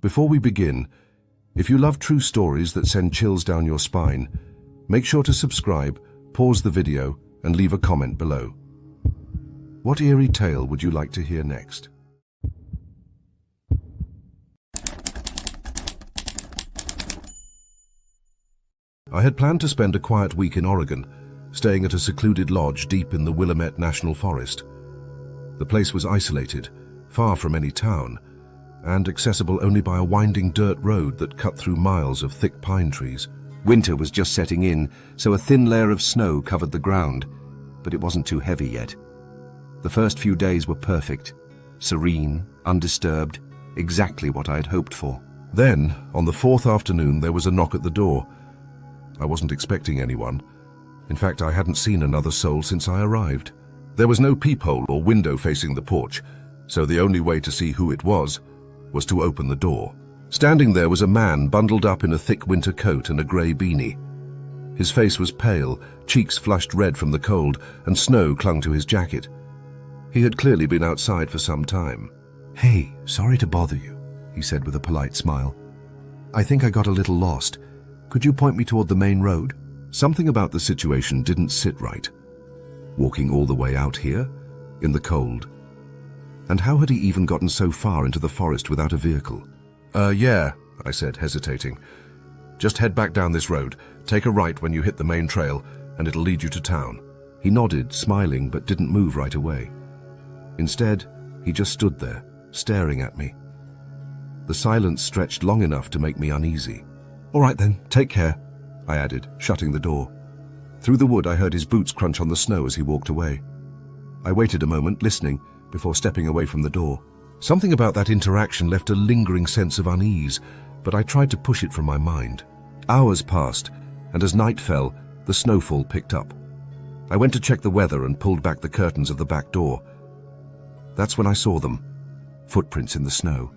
Before we begin, if you love true stories that send chills down your spine, make sure to subscribe, pause the video, and leave a comment below. What eerie tale would you like to hear next? I had planned to spend a quiet week in Oregon, staying at a secluded lodge deep in the Willamette National Forest. The place was isolated, far from any town, and accessible only by a winding dirt road that cut through miles of thick pine trees. Winter was just setting in, so a thin layer of snow covered the ground, but it wasn't too heavy yet. The first few days were perfect, serene, undisturbed, exactly what I had hoped for. Then, on the fourth afternoon, there was a knock at the door. I wasn't expecting anyone. In fact, I hadn't seen another soul since I arrived. There was no peephole or window facing the porch, so the only way to see who it was to open the door. Standing there was a man bundled up in a thick winter coat and a grey beanie. His face was pale, cheeks flushed red from the cold, and snow clung to his jacket. He had clearly been outside for some time. "Hey, sorry to bother you," he said with a polite smile. "I think I got a little lost. Could you point me toward the main road?" Something about the situation didn't sit right. Walking all the way out here, in the cold. And how had he even gotten so far into the forest without a vehicle? Yeah, I said, hesitating. "Just head back down this road, take a right when you hit the main trail, and it'll lead you to town." He nodded, smiling, but didn't move right away. Instead, he just stood there, staring at me. The silence stretched long enough to make me uneasy. "All right then, take care," I added, shutting the door. Through the wood I heard his boots crunch on the snow as he walked away. I waited a moment, listening, before stepping away from the door. Something about that interaction left a lingering sense of unease, but I tried to push it from my mind. Hours passed, and as night fell, the snowfall picked up. I went to check the weather and pulled back the curtains of the back door. That's when I saw them, footprints in the snow.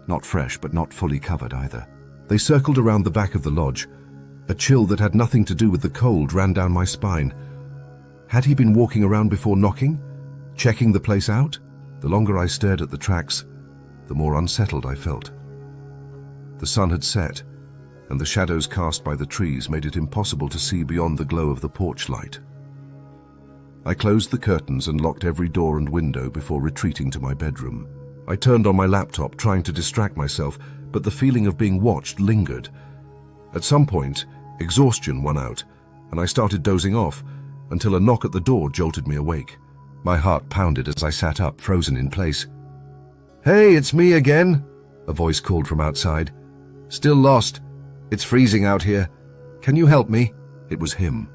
Not fresh, but not fully covered either. They circled around the back of the lodge. A chill that had nothing to do with the cold ran down my spine. Had he been walking around before knocking? Checking the place out? The longer I stared at the tracks, the more unsettled I felt. The sun had set, and the shadows cast by the trees made it impossible to see beyond the glow of the porch light. I closed the curtains and locked every door and window before retreating to my bedroom. I turned on my laptop, trying to distract myself, but the feeling of being watched lingered. At some point, exhaustion won out, and I started dozing off until a knock at the door jolted me awake. My heart pounded as I sat up, frozen in place. "Hey, it's me again," a voice called from outside. "Still lost. It's freezing out here. Can you help me?" It was him.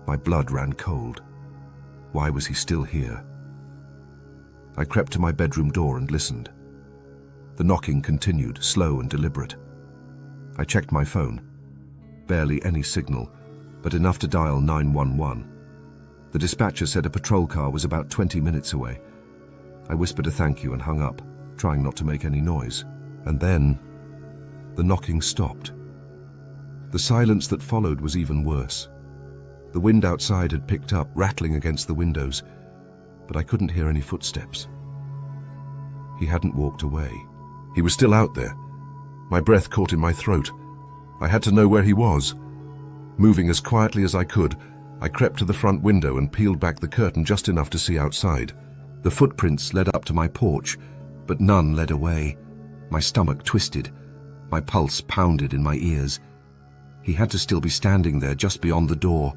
My blood ran cold. Why was he still here? I crept to my bedroom door and listened. The knocking continued, slow and deliberate. I checked my phone. Barely any signal, but enough to dial 911. The dispatcher said a patrol car was about 20 minutes away. I whispered a thank you and hung up, trying not to make any noise. And then, the knocking stopped. The silence that followed was even worse. The wind outside had picked up, rattling against the windows, but I couldn't hear any footsteps. He hadn't walked away. He was still out there. My breath caught in my throat. I had to know where he was. Moving as quietly as I could, I crept to the front window and peeled back the curtain just enough to see outside. The footprints led up to my porch, but none led away. My stomach twisted. My pulse pounded in my ears. He had to still be standing there just beyond the door.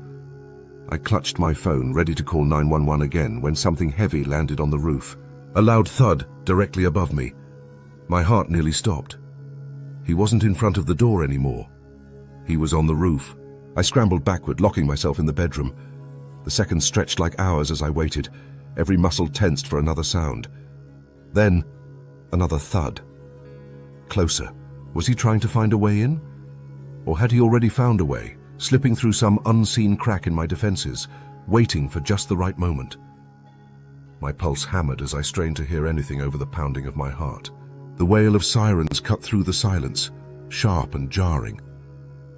I clutched my phone, ready to call 911 again, when something heavy landed on the roof. A loud thud directly above me. My heart nearly stopped. He wasn't in front of the door anymore. He was on the roof. I scrambled backward, locking myself in the bedroom. The seconds stretched like hours as I waited, every muscle tensed for another sound. Then, another thud. Closer. Was he trying to find a way in? Or had he already found a way, slipping through some unseen crack in my defenses, waiting for just the right moment? My pulse hammered as I strained to hear anything over the pounding of my heart. The wail of sirens cut through the silence, sharp and jarring.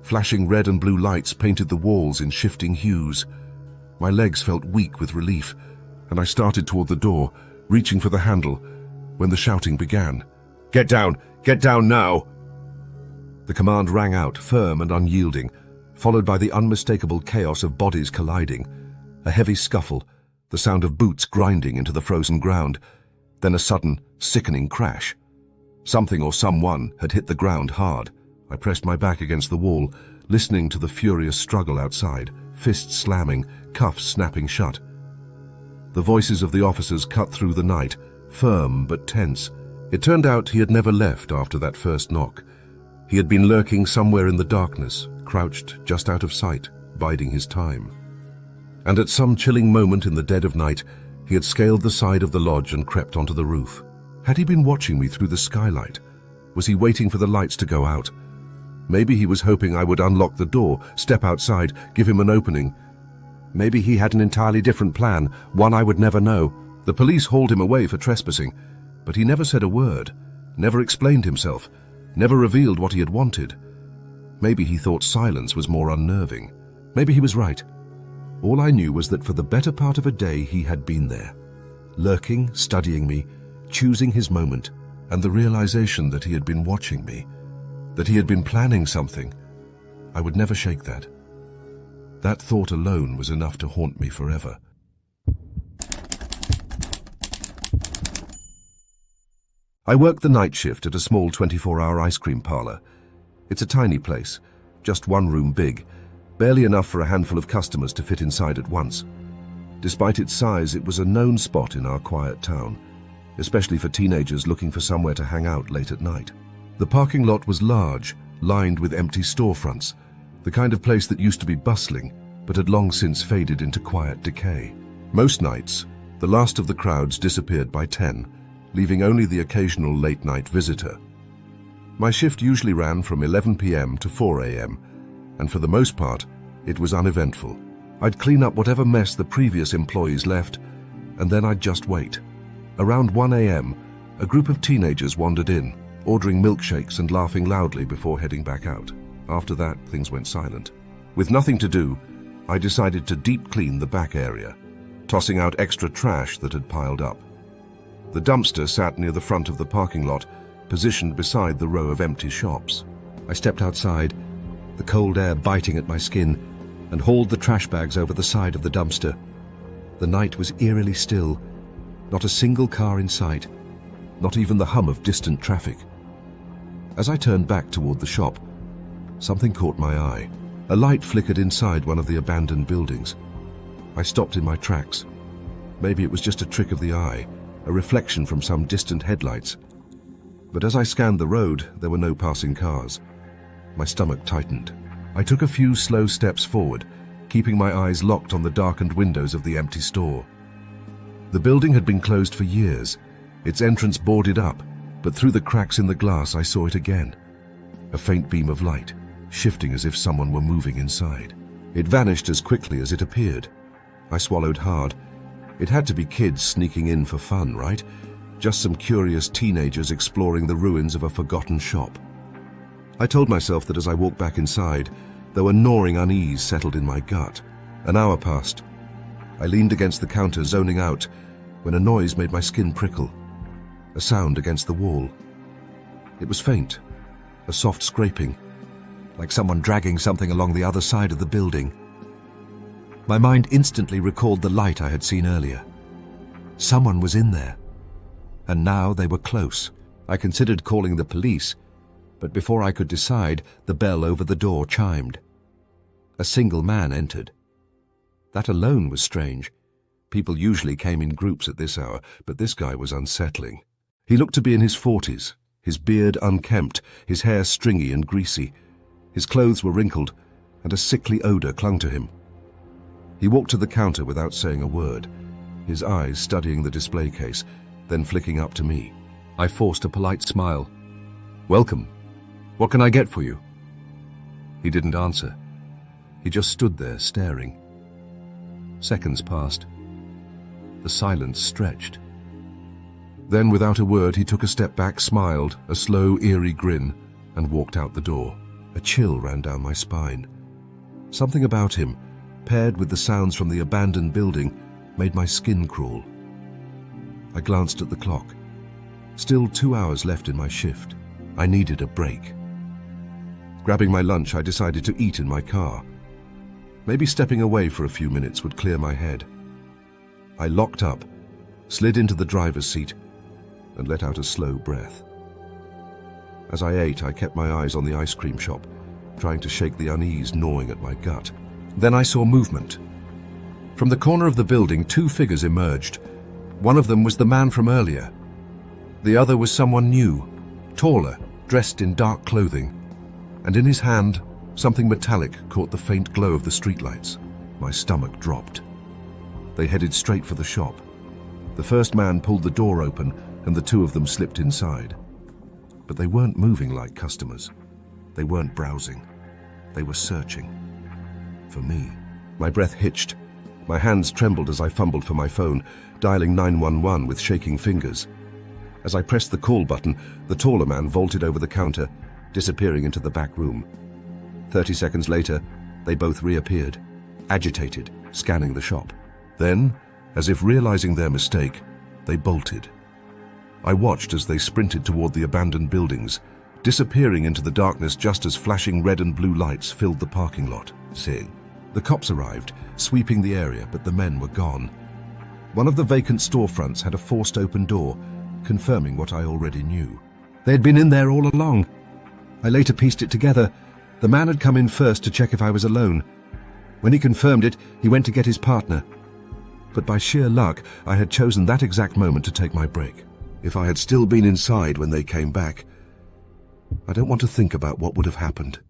Flashing red and blue lights painted the walls in shifting hues. My legs felt weak with relief, and I started toward the door, reaching for the handle, when the shouting began. "Get down! Get down now! The command rang out, firm and unyielding, followed by the unmistakable chaos of bodies colliding. A heavy scuffle, the sound of boots grinding into the frozen ground, then a sudden, sickening crash. Something or someone had hit the ground hard. I pressed my back against the wall, listening to the furious struggle outside, fists slamming, cuffs snapping shut. The voices of the officers cut through the night, firm but tense. It turned out he had never left after that first knock. He had been lurking somewhere in the darkness, crouched just out of sight, biding his time. And at some chilling moment in the dead of night, he had scaled the side of the lodge and crept onto the roof. Had he been watching me through the skylight? Was he waiting for the lights to go out? Maybe he was hoping I would unlock the door, step outside, give him an opening. Maybe he had an entirely different plan, one I would never know. The police hauled him away for trespassing, but he never said a word, never explained himself, never revealed what he had wanted. Maybe he thought silence was more unnerving. Maybe he was right. All I knew was that for the better part of a day he had been there, lurking, studying me, choosing his moment, and the realization that he had been watching me, that he had been planning something. I would never shake that. That thought alone was enough to haunt me forever. I worked the night shift at a small 24-hour ice cream parlor. It's a tiny place, just one room big, barely enough for a handful of customers to fit inside at once. Despite its size, it was a known spot in our quiet town, especially for teenagers looking for somewhere to hang out late at night. The parking lot was large, lined with empty storefronts, the kind of place that used to be bustling, but had long since faded into quiet decay. Most nights, the last of the crowds disappeared by 10, leaving only the occasional late-night visitor. My shift usually ran from 11 p.m. to 4 a.m., and for the most part, it was uneventful. I'd clean up whatever mess the previous employees left, and then I'd just wait. Around 1 a.m., a group of teenagers wandered in, ordering milkshakes and laughing loudly before heading back out. After that, things went silent. With nothing to do, I decided to deep clean the back area, tossing out extra trash that had piled up. The dumpster sat near the front of the parking lot, positioned beside the row of empty shops. I stepped outside, the cold air biting at my skin, and hauled the trash bags over the side of the dumpster. The night was eerily still, not a single car in sight, not even the hum of distant traffic. As I turned back toward the shop, something caught my eye. A light flickered inside one of the abandoned buildings. I stopped in my tracks. Maybe it was just a trick of the eye, a reflection from some distant headlights. But as I scanned the road, there were no passing cars. My stomach tightened. I took a few slow steps forward, keeping my eyes locked on the darkened windows of the empty store. The building had been closed for years, its entrance boarded up, but through the cracks in the glass I saw it again. A faint beam of light, shifting as if someone were moving inside. It vanished as quickly as it appeared. I swallowed hard. It had to be kids sneaking in for fun, right? Just some curious teenagers exploring the ruins of a forgotten shop. I told myself that as I walked back inside, though a gnawing unease settled in my gut. An hour passed. I leaned against the counter, zoning out, when a noise made my skin prickle. A sound against the wall. It was faint, a soft scraping, like someone dragging something along the other side of the building. My mind instantly recalled the light I had seen earlier. Someone was in there, and now they were close. I considered calling the police, but before I could decide, the bell over the door chimed. A single man entered. That alone was strange. People usually came in groups at this hour, but this guy was unsettling. He looked to be in his 40s, his beard unkempt, his hair stringy and greasy. His clothes were wrinkled, and a sickly odor clung to him. He walked to the counter without saying a word, his eyes studying the display case, then flicking up to me. I forced a polite smile. "Welcome. What can I get for you?" He didn't answer. He just stood there, staring. Seconds passed. The silence stretched. Then, without a word, he took a step back, smiled, a slow, eerie grin, and walked out the door. A chill ran down my spine. Something about him, paired with the sounds from the abandoned building, made my skin crawl. I glanced at the clock. Still 2 hours left in my shift. I needed a break. Grabbing my lunch, I decided to eat in my car. Maybe stepping away for a few minutes would clear my head. I locked up, slid into the driver's seat, and let out a slow breath. As I ate, I kept my eyes on the ice cream shop, trying to shake the unease gnawing at my gut. Then I saw movement. From the corner of the building, two figures emerged. One of them was the man from earlier. The other was someone new, taller, dressed in dark clothing, and in his hand, something metallic caught the faint glow of the streetlights. My stomach dropped. They headed straight for the shop. The first man pulled the door open, and the two of them slipped inside. But they weren't moving like customers. They weren't browsing. They were searching. For me. My breath hitched. My hands trembled as I fumbled for my phone, dialing 911 with shaking fingers. As I pressed the call button, the taller man vaulted over the counter, disappearing into the back room. 30 seconds later, they both reappeared, agitated, scanning the shop. Then, as if realizing their mistake, they bolted. I watched as they sprinted toward the abandoned buildings, disappearing into the darkness just as flashing red and blue lights filled the parking lot. The cops arrived, sweeping the area, but the men were gone. One of the vacant storefronts had a forced open door, confirming what I already knew. They had been in there all along. I later pieced it together. The man had come in first to check if I was alone. When he confirmed it, he went to get his partner. But by sheer luck, I had chosen that exact moment to take my break. If I had still been inside when they came back, I don't want to think about what would have happened.